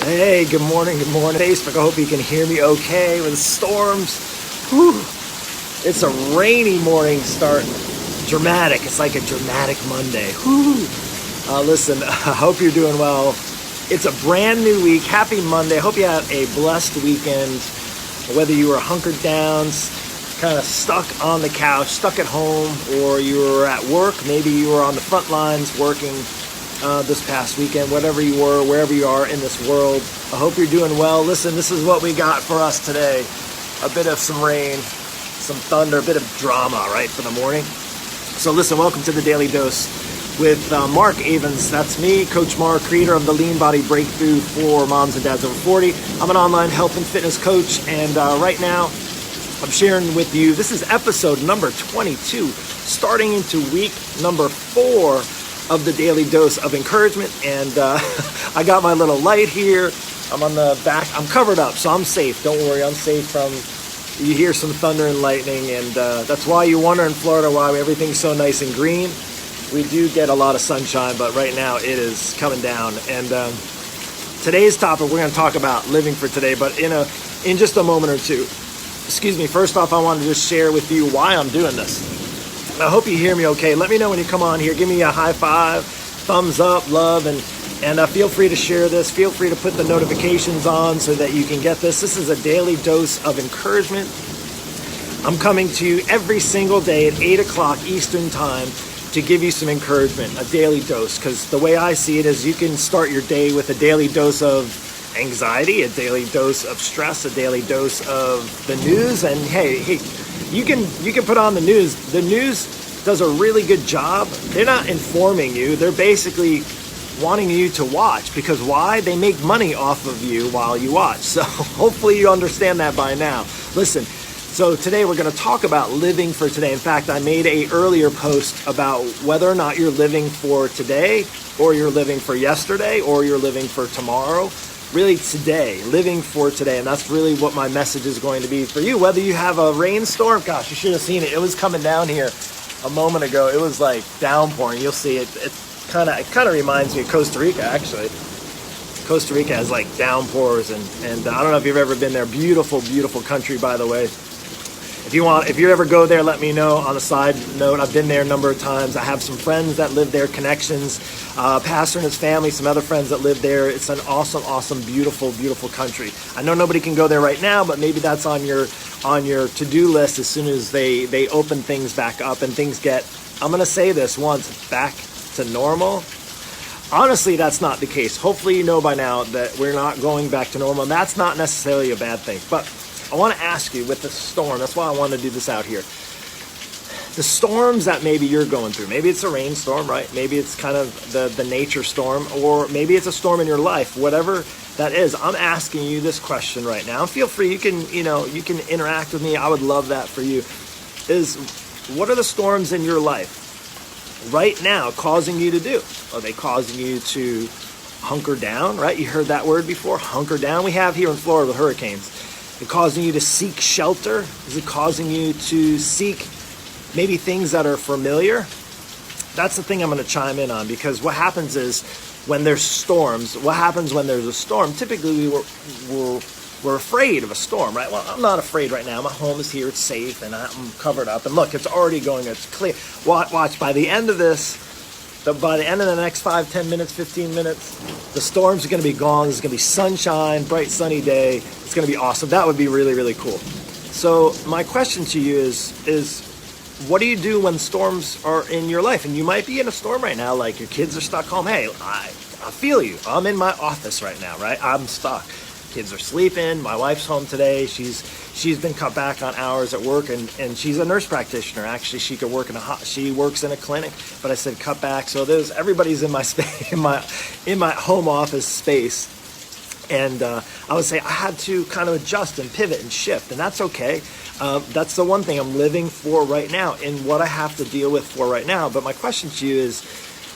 Hey, good morning, Facebook. I hope you can hear me okay with the storms. Whew. It's a rainy morning start. Dramatic. It's like a dramatic Monday. Whew. Listen, I hope you're doing well. It's a brand new week. Happy Monday. I hope you had a blessed weekend. Whether you were hunkered down, kind of stuck on the couch, stuck at home, or you were at work. Maybe you were on the front lines working this past weekend, whatever you were, wherever you are in this world. I hope you're doing well. Listen, this is what we got for us today. A bit of some rain, some thunder, a bit of drama, right, for the morning. So listen, welcome to the Daily Dose with Mark Avens. That's me, Coach Mark, creator of the Lean Body Breakthrough for moms and dads over 40. I'm an online health and fitness coach, and right now I'm sharing with you, this is episode number 22, starting into week number 4 of the Daily Dose of Encouragement. And I got my little light here. I'm on the back. I'm covered up, so I'm safe. Don't worry, I'm safe from, you hear some thunder and lightning, and that's why you wonder in Florida why everything's so nice and green. We do get a lot of sunshine, but right now it is coming down. And today's topic, we're going to talk about living for today, but in just a moment or two. Excuse me. First off, I want to just share with you why I'm doing this. I hope you hear me okay. Let me know when you come on here. Give me a high five, thumbs up, love, and feel free to share this. Feel free to put the notifications on so that you can get this. This is a daily dose of encouragement. I'm coming to you every single day at 8 o'clock Eastern Time to give you some encouragement, a daily dose, because the way I see it is you can start your day with a daily dose of anxiety, a daily dose of stress, a daily dose of the news, and hey, you can put on the news. The news does a really good job. They're not informing you. They're basically wanting you to watch, because why? They make money off of you while you watch. So hopefully you understand that by now. Listen, so today we're going to talk about living for today. In fact, I made an earlier post about whether or not you're living for today, or you're living for yesterday, or you're living for tomorrow. Really today, living for today. And that's really what my message is going to be for you. Whether you have a rainstorm, gosh, you should have seen it. It was coming down here a moment ago. It was like downpouring. You'll see it. It kind of reminds me of Costa Rica, actually. Costa Rica has like downpours, and I don't know if you've ever been there. Beautiful, beautiful country, by the way. If you ever go there, let me know. On a side note, I've been there a number of times. I have some friends that live there, connections, pastor and his family, some other friends that live there. It's an awesome, awesome, beautiful, beautiful country. I know nobody can go there right now, but maybe that's on your to-do list as soon as they open things back up and things get, I'm going to say this once, back to normal. Honestly, that's not the case. Hopefully you know by now that we're not going back to normal. And that's not necessarily a bad thing, but I want to ask you with the storm, that's why I want to do this out here. The storms that maybe you're going through, maybe it's a rainstorm, right? Maybe it's kind of the nature storm, or maybe it's a storm in your life, whatever that is. I'm asking you this question right now. Feel free, you can interact with me. I would love that for you. What are the storms in your life right now causing you to do? Are they causing you to hunker down, right? You heard that word before, hunker down. We have here in Florida with hurricanes. Is it causing you to seek shelter? Is it causing you to seek maybe things that are familiar? That's the thing I'm going to chime in on, because what happens is when there's storms, what happens when there's a storm? Typically we're afraid of a storm, right? Well, I'm not afraid right now. My home is here, it's safe, and I'm covered up. And look, it's already going, it's clear. Watch, by the end of this, by the end of the next 5, 10 minutes, 15 minutes, the storms are going to be gone. There's going to be sunshine, bright sunny day. It's going to be awesome. That would be really, really cool. So my question to you is what do you do when storms are in your life? And you might be in a storm right now, like your kids are stuck home. Hey, I feel you. I'm in my office right now, right? I'm stuck. Kids are sleeping. My wife's home today. She's been cut back on hours at work, and she's a nurse practitioner. Actually, she works in a clinic, but I said cut back. So everybody's in my space, in my home office space, and I would say I had to kind of adjust and pivot and shift, and that's okay. That's the one thing I'm living for right now, and what I have to deal with for right now. But my question to you is,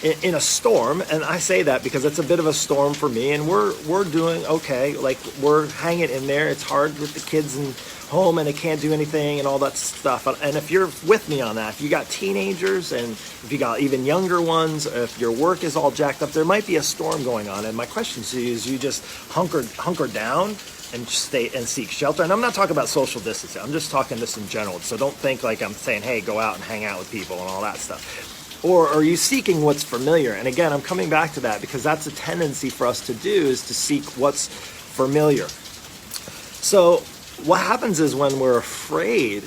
in a storm, and I say that because it's a bit of a storm for me, and we're doing okay. Like, we're hanging in there. It's hard with the kids and home, and they can't do anything and all that stuff. And if you're with me on that, if you got teenagers and if you got even younger ones, if your work is all jacked up, there might be a storm going on. And my question to you is, you just hunker down and stay and seek shelter. And I'm not talking about social distancing. I'm just talking this in general. So don't think like I'm saying, hey, go out and hang out with people and all that stuff. Or are you seeking what's familiar? And again, I'm coming back to that because that's a tendency for us to do, is to seek what's familiar. So what happens is, when we're afraid,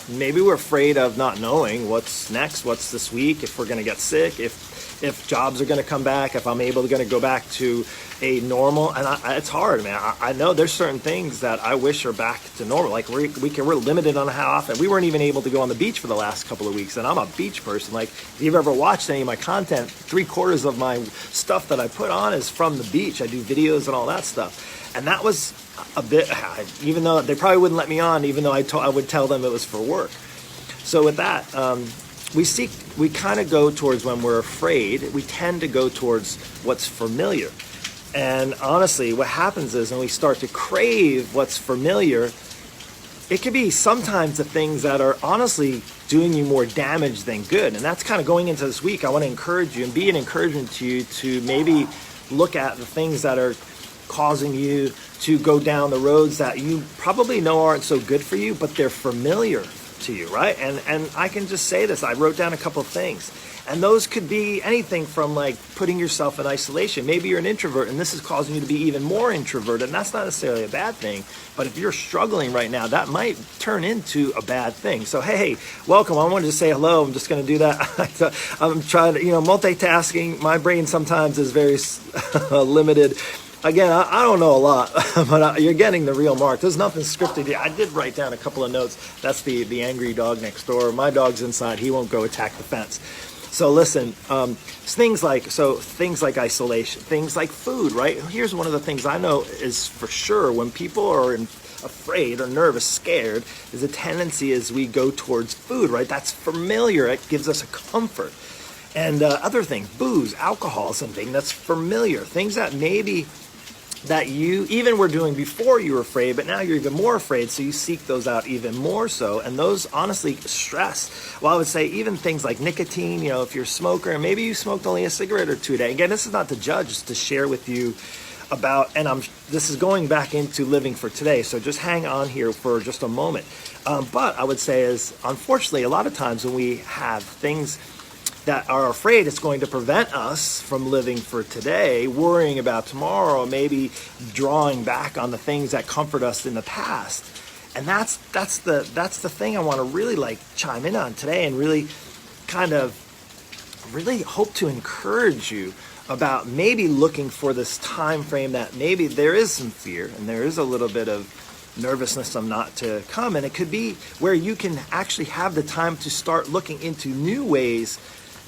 maybe we're afraid of not knowing what's next, what's this week, if we're going to get sick, if jobs are going to come back, if I'm able to go back to a normal. And it's hard, man. I know there's certain things that I wish are back to normal. Like, we're limited on how often. We weren't even able to go on the beach for the last couple of weeks, and I'm a beach person. Like, if you've ever watched any of my content, 3/4 of my stuff that I put on is from the beach. I do videos and all that stuff. And that was a bit, even though they probably wouldn't let me on, even though I would tell them it was for work. So with that, we kind of go towards, when we're afraid, we tend to go towards what's familiar. And honestly, what happens is, when we start to crave what's familiar, it could be sometimes the things that are honestly doing you more damage than good. And that's kind of going into this week. I want to encourage you and be an encouragement to you to maybe look at the things that are causing you to go down the roads that you probably know aren't so good for you, but they're familiar to you, right? And I can just say this. I wrote down a couple of things. And those could be anything from, like, putting yourself in isolation. Maybe you're an introvert and this is causing you to be even more introverted. And that's not necessarily a bad thing. But if you're struggling right now, that might turn into a bad thing. So, hey, welcome. I wanted to say hello. I'm just going to do that. I'm trying to, multitasking. My brain sometimes is very limited. Again, I don't know a lot, but you're getting the real Mark. There's nothing scripted. I did write down a couple of notes. That's the angry dog next door. My dog's inside. He won't go attack the fence. So listen, things like isolation, things like food, right? Here's one of the things I know is for sure, when people are afraid or nervous, scared, is a tendency is we go towards food, right? That's familiar. It gives us a comfort. And other things, booze, alcohol, something that's familiar, things that maybe that you even were doing before you were afraid, but now you're even more afraid, so you seek those out even more so. And those honestly stress. Well, I would say even things like nicotine, if you're a smoker, and maybe you smoked only a cigarette or two a day. Again, this is not to judge, it's to share with you about, and this is going back into living for today, so just hang on here for just a moment. But I would say is, unfortunately, a lot of times when we have things that are afraid it's going to prevent us from living for today, worrying about tomorrow, maybe drawing back on the things that comfort us in the past. And that's the thing I want to really chime in on today, and really kind of really hope to encourage you about maybe looking for this time frame that maybe there is some fear and there is a little bit of nervousness of not to come. And it could be where you can actually have the time to start looking into new ways,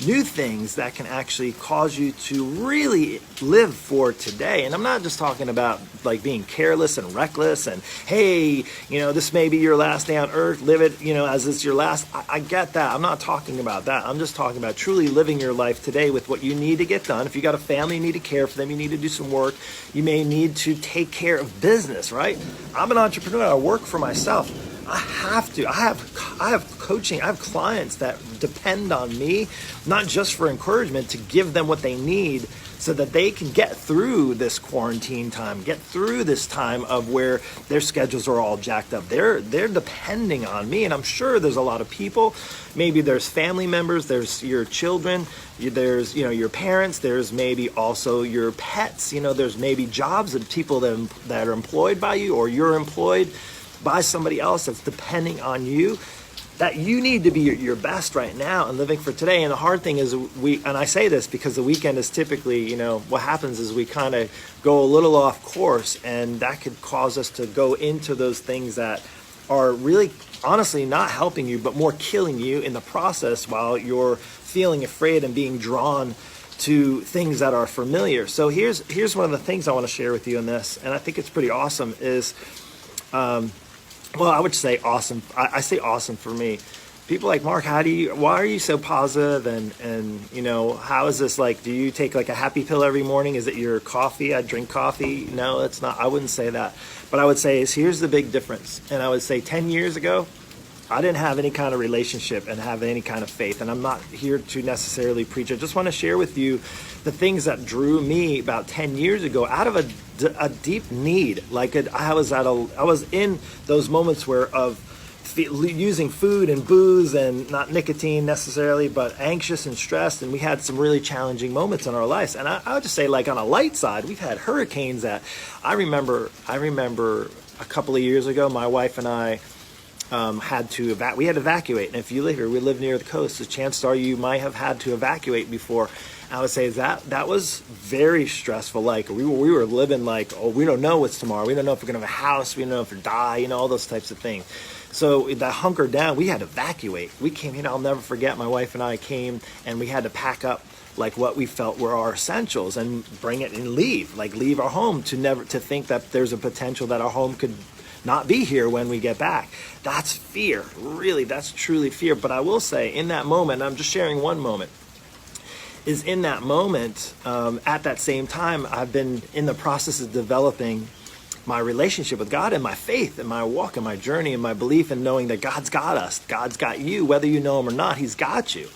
new things that can actually cause you to really live for today. And I'm not just talking about being careless and reckless and, hey, this may be your last day on earth, live it, as it's your last. I get that. I'm not talking about that. I'm just talking about truly living your life today with what you need to get done. If you got a family, you need to care for them. You need to do some work. You may need to take care of business, right? I'm an entrepreneur. I work for myself. I have to. I have coaching. I have clients that depend on me, not just for encouragement, to give them what they need so that they can get through this quarantine time, get through this time of where their schedules are all jacked up. They're depending on me, and I'm sure there's a lot of people. Maybe there's family members, there's your children, there's your parents, there's maybe also your pets. There's maybe jobs and people that are employed by you, or you're employed by somebody else that's depending on you, that you need to be your best right now and living for today. And the hard thing is and I say this because the weekend is typically, what happens is we kind of go a little off course, and that could cause us to go into those things that are really honestly not helping you, but more killing you in the process, while you're feeling afraid and being drawn to things that are familiar. So here's one of the things I want to share with you in this, and I think it's pretty awesome, is well, I would say awesome. I say awesome for me. people like, Mark, why are you so positive? And how is this like, do you take like a happy pill every morning? Is it your coffee? I drink coffee. No, it's not. I wouldn't say that. But I would say here's the big difference. And I would say 10 years ago, I didn't have any kind of relationship and have any kind of faith. And I'm not here to necessarily preach. I just want to share with you the things that drew me about 10 years ago out of a deep need. Like I was in those moments of using food and booze and not nicotine necessarily, but anxious and stressed. And we had some really challenging moments in our lives. And I would just say, like, on a light side, we've had hurricanes that I remember a couple of years ago, my wife and I had to evacuate. And if you live here, we live near the coast, so chances are you might have had to evacuate before. I would say that was very stressful. Like we were living like, oh, we don't know what's tomorrow. We don't know if we're gonna have a house. We don't know if we're die. All those types of things. So that hunkered down. We had to evacuate. We came. I'll never forget. My wife and I came, and we had to pack up like what we felt were our essentials and bring it and leave our home to think that there's a potential that our home could not be here when we get back. That's fear. Really, that's truly fear. But I will say, in that moment, I'm just sharing one moment, is in that moment, at that same time, I've been in the process of developing my relationship with God and my faith and my walk and my journey and my belief in knowing that God's got us. God's got you. Whether you know him or not, he's got you.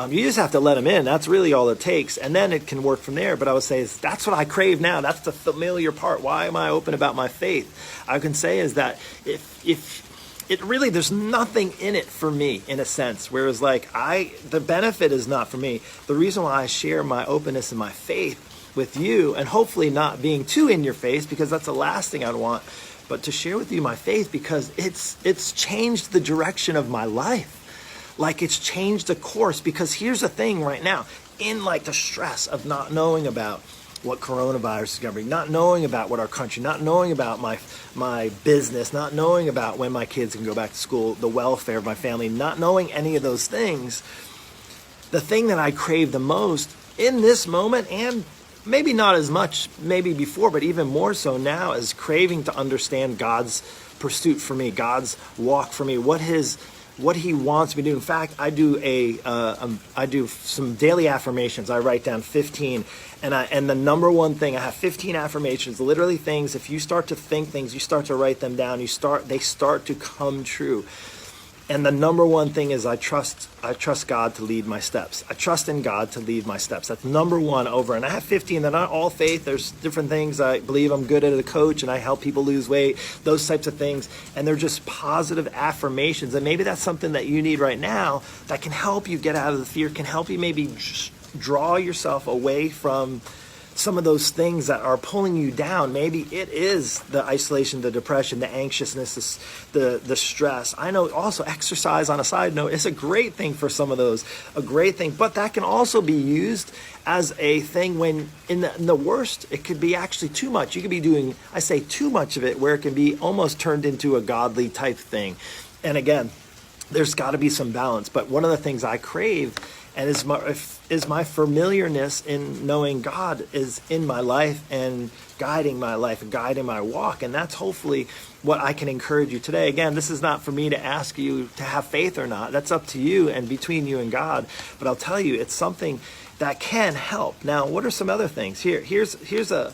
You just have to let him in. That's really all it takes. And then it can work from there. But I would say that's what I crave now. That's the familiar part. Why am I open about my faith? I can say is that if it really, there's nothing in it for me in a sense. Whereas the benefit is not for me. The reason why I share my openness and my faith with you, and hopefully not being too in your face, because that's the last thing I'd want, but to share with you my faith because it's changed the direction of my life. Like it's changed the course, because here's the thing right now, in like the stress of not knowing about what coronavirus is going to bring, not knowing about what our country, not knowing about my business, not knowing about when my kids can go back to school, the welfare of my family, not knowing any of those things, the thing that I crave the most in this moment, and maybe not as much maybe before, but even more so now, is craving to understand God's pursuit for me, God's walk for me, what he wants me to do. In fact, I do some daily affirmations. I write down 15, and the number one thing, I have 15 affirmations, literally things. If you start to think things, you start to write them down, they start to come true. And the number one thing is I trust God to lead my steps. I trust in God to lead my steps. That's number one over. And I have 15. They're not all faith. There's different things. I believe I'm good at a coach and I help people lose weight, those types of things. And they're just positive affirmations. And maybe that's something that you need right now that can help you get out of the fear, can help you maybe draw yourself away from some of those things that are pulling you down. Maybe it is the isolation, the depression, the anxiousness, the stress. I know also exercise, on a side note, is a great thing for some of those, a great thing. But that can also be used as a thing when in the worst, it could be actually too much. You could be doing, I say too much of it, where it can be almost turned into a godly type thing. And again, there's got to be some balance. But one of the things I crave and is my familiarness in knowing God is in my life and guiding my life and guiding my walk. And that's hopefully what I can encourage you today. Again, this is not for me to ask you to have faith or not. That's up to you and between you and God. But I'll tell you, it's something that can help. Now, what are some other things? Here's a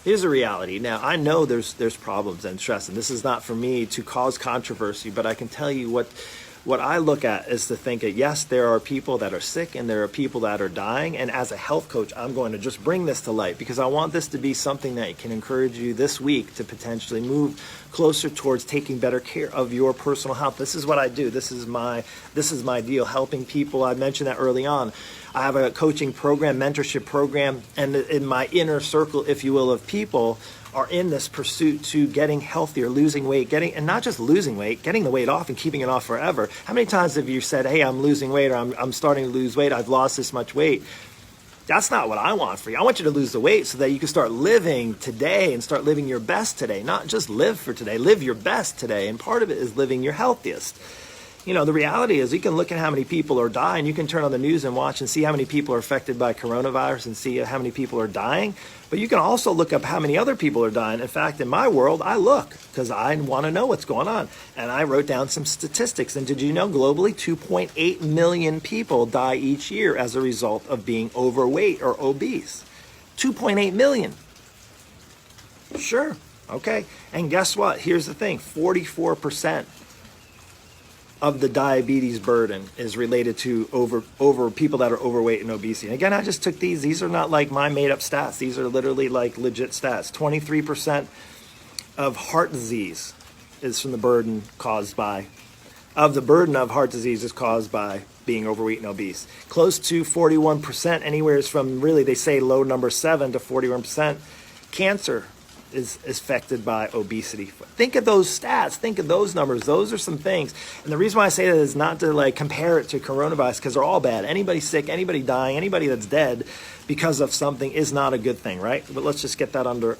reality. Now, I know there's problems and stress, and this is not for me to cause controversy, but I can tell you what I look at is to think that, yes, there are people that are sick and there are people that are dying. And as a health coach, I'm going to just bring this to light because I want this to be something that can encourage you this week to potentially move closer towards taking better care of your personal health. This is what I do. This is my deal, helping people. I mentioned that early on. I have a coaching program, mentorship program, and in my inner circle, if you will, of people are in this pursuit to getting healthier, losing weight, and not just losing weight, getting the weight off and keeping it off forever. How many times have you said, hey, I'm losing weight, or I'm starting to lose weight, I've lost this much weight? That's not what I want for you. I want you to lose the weight so that you can start living today and start living your best today. Not just live for today, live your best today. And part of it is living your healthiest. the reality is you can look at how many people are dying. You can turn on the news and watch and see how many people are affected by coronavirus and see how many people are dying. But you can also look up how many other people are dying. In fact, in my world, I look because I want to know what's going on. And I wrote down some statistics. And did you know globally 2.8 million people die each year as a result of being overweight or obese? 2.8 million. Sure. Okay. And guess what? Here's the thing. 44% of the diabetes burden is related to over people that are overweight and obesity. And again, I just took these. These are not like my made up stats. These are literally like legit stats. 23% of heart disease is from the burden of heart disease is caused by being overweight and obese. Close to 41%, anywhere from really, they say low number 7 to 41%, cancer is affected by obesity. Think of those stats. Think of those numbers. Those are some things. And the reason why I say that is not to like compare it to coronavirus, because they're all bad. Anybody sick, anybody dying, anybody that's dead because of something is not a good thing, right? But let's just get that under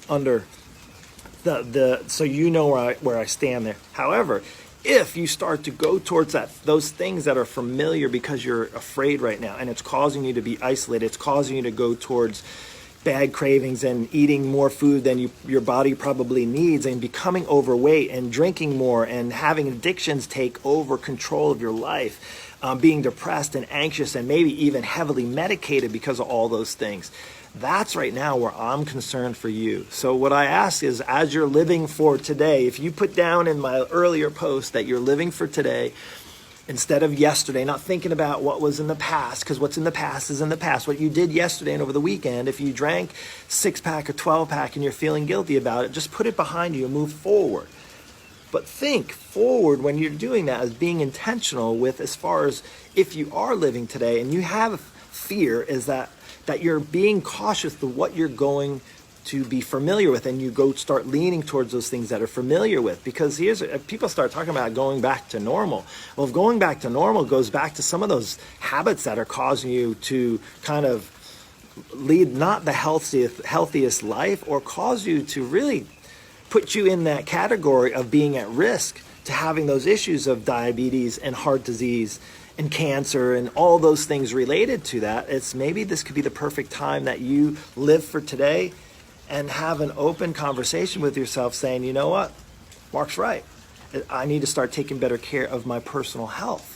the so you know where I stand there. However, if you start to go towards those things that are familiar because you're afraid right now, and it's causing you to be isolated, it's causing you to go towards bad cravings and eating more food than your body probably needs, and becoming overweight and drinking more and having addictions take over control of your life, being depressed and anxious and maybe even heavily medicated because of all those things. That's right now where I'm concerned for you. So what I ask is, as you're living for today, if you put down in my earlier post that you're living for today, instead of yesterday, not thinking about what was in the past, because what's in the past is in the past. What you did yesterday and over the weekend, if you drank 6-pack or 12-pack and you're feeling guilty about it, just put it behind you and move forward. But think forward when you're doing that as being intentional with, as far as if you are living today and you have fear, is that you're being cautious with what you're going to be familiar with, and you go start leaning towards those things that are familiar with. Because people start talking about going back to normal. Well, if going back to normal goes back to some of those habits that are causing you to kind of lead not the healthiest life, or cause you to really put you in that category of being at risk to having those issues of diabetes and heart disease and cancer and all those things related to that, it's maybe this could be the perfect time that you live for today and have an open conversation with yourself saying, you know what, Mark's right. I need to start taking better care of my personal health.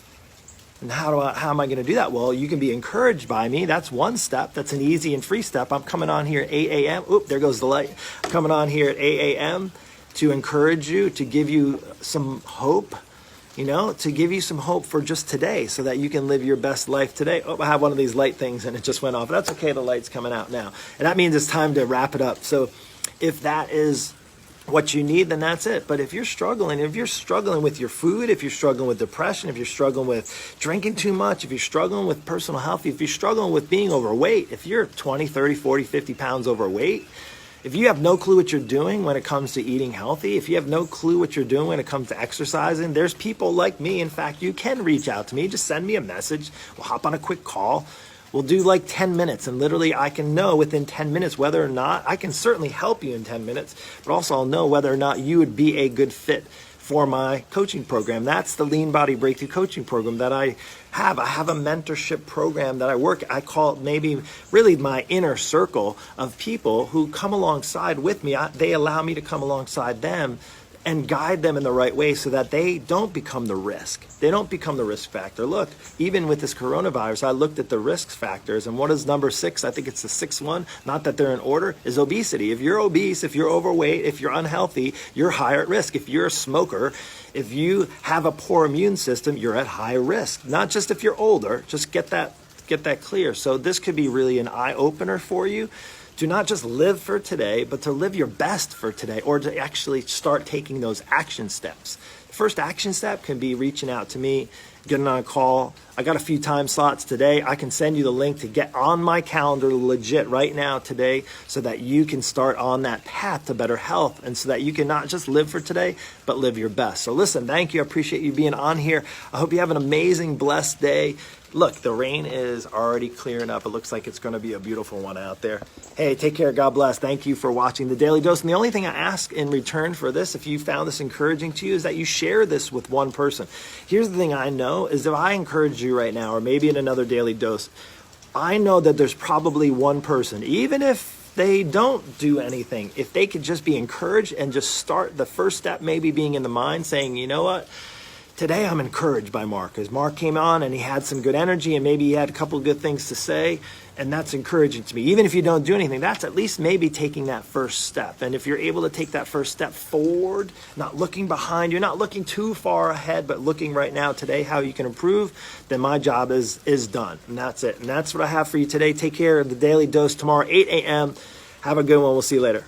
And how am I going to do that? Well, you can be encouraged by me. That's one step. That's an easy and free step. I'm coming on here at 8 a.m. Oop, there goes the light. I'm coming on here at 8 a.m. to encourage you, to give you some hope, to give you some hope for just today so that you can live your best life today. Oh, I have one of these light things and it just went off. That's okay. The light's coming out now. And that means it's time to wrap it up. So if that is what you need, then that's it. But if you're struggling with your food, if you're struggling with depression, if you're struggling with drinking too much, if you're struggling with personal health, if you're struggling with being overweight, if you're 20, 30, 40, 50 pounds overweight, if you have no clue what you're doing when it comes to eating healthy, if you have no clue what you're doing when it comes to exercising, there's people like me. In fact, you can reach out to me. Just send me a message. We'll hop on a quick call. We'll do like 10 minutes, and literally I can know within 10 minutes whether or not, I can certainly help you in 10 minutes, but also I'll know whether or not you would be a good fit for my coaching program. That's the Lean Body Breakthrough Coaching Program that I have. I have a mentorship program that I call it maybe really my inner circle of people who come alongside with me. They allow me to come alongside them and guide them in the right way so that they don't become the risk. They don't become the risk factor. Look, even with this coronavirus, I looked at the risk factors, and what is number 6? I think it's the 6th one, not that they're in order, is obesity. If you're obese, if you're overweight, if you're unhealthy, you're higher at risk. If you're a smoker, if you have a poor immune system, you're at high risk. Not just if you're older, just get that clear. So this could be really an eye-opener for you. To not just live for today, but to live your best for today, or to actually start taking those action steps. The first action step can be reaching out to me getting on a call. I got a few time slots today. I can send you the link to get on my calendar legit right now today so that you can start on that path to better health and so that you can not just live for today, but live your best. So listen, thank you. I appreciate you being on here. I hope you have an amazing, blessed day. Look, the rain is already clearing up. It looks like it's going to be a beautiful one out there. Hey, take care. God bless. Thank you for watching the Daily Dose. And the only thing I ask in return for this, if you found this encouraging to you, is that you share this with one person. Here's the thing I know is if I encourage you right now, or maybe in another Daily Dose, I know that there's probably one person, even if they don't do anything, if they could just be encouraged and just start the first step, maybe being in the mind saying, you know what? Today I'm encouraged by Mark, because Mark came on and he had some good energy and maybe he had a couple of good things to say, and that's encouraging to me. Even if you don't do anything, that's at least maybe taking that first step. And if you're able to take that first step forward, not looking behind, you're not looking too far ahead, but looking right now today how you can improve, then my job is done. And that's it. And that's what I have for you today. Take care of the Daily Dose tomorrow, 8 a.m. Have a good one. We'll see you later.